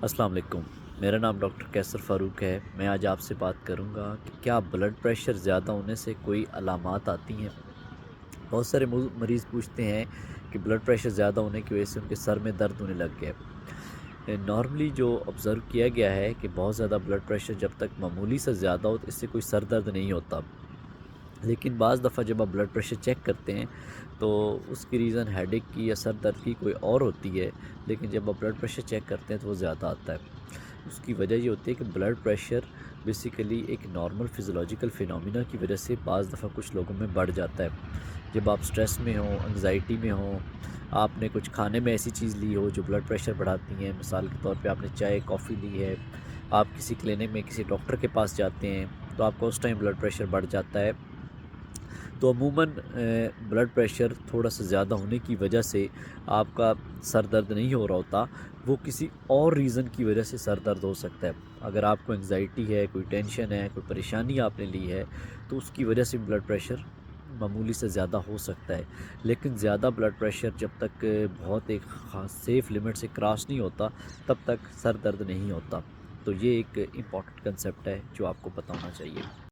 السلام علیکم، میرا نام ڈاکٹر کیسر فاروق ہے۔ میں آج آپ سے بات کروں گا کہ کیا بلڈ پریشر زیادہ ہونے سے کوئی علامات آتی ہیں؟ بہت سارے مریض پوچھتے ہیں کہ بلڈ پریشر زیادہ ہونے کی وجہ سے ان کے سر میں درد ہونے لگ گیا ہے۔ نارملی جو آبزرو کیا گیا ہے کہ بہت زیادہ بلڈ پریشر جب تک معمولی سے زیادہ ہو تو اس سے کوئی سر درد نہیں ہوتا، لیکن بعض دفعہ جب آپ بلڈ پریشر چیک کرتے ہیں تو اس کی ریزن ہیڈ ایک کی یا سر درد کی کوئی اور ہوتی ہے، لیکن جب آپ بلڈ پریشر چیک کرتے ہیں تو وہ زیادہ آتا ہے۔ اس کی وجہ یہ ہوتی ہے کہ بلڈ پریشر بیسیکلی ایک نارمل فزیولوجیکل فینومینا کی وجہ سے بعض دفعہ کچھ لوگوں میں بڑھ جاتا ہے۔ جب آپ سٹریس میں ہوں، انگزائٹی میں ہوں، آپ نے کچھ کھانے میں ایسی چیز لی ہو جو بلڈ پریشر بڑھاتی ہیں، مثال کے طور پہ آپ نے چائے کافی لی ہے، آپ کسی کلینک میں کسی ڈاکٹر کے پاس جاتے ہیں تو آپ کا اس ٹائم بلڈ پریشر بڑھ جاتا ہے، تو عموماً بلڈ پریشر تھوڑا سا زیادہ ہونے کی وجہ سے آپ کا سر درد نہیں ہو رہا ہوتا، وہ کسی اور ریزن کی وجہ سے سر درد ہو سکتا ہے۔ اگر آپ کو انگزائٹی ہے، کوئی ٹینشن ہے، کوئی پریشانی آپ نے لی ہے تو اس کی وجہ سے بلڈ پریشر معمولی سے زیادہ ہو سکتا ہے، لیکن زیادہ بلڈ پریشر جب تک بہت ایک خاص سیف لمٹ سے کراس نہیں ہوتا تب تک سر درد نہیں ہوتا۔ تو یہ ایک امپورٹنٹ کنسیپٹ ہے جو آپ کو پتہ ہونا چاہیے۔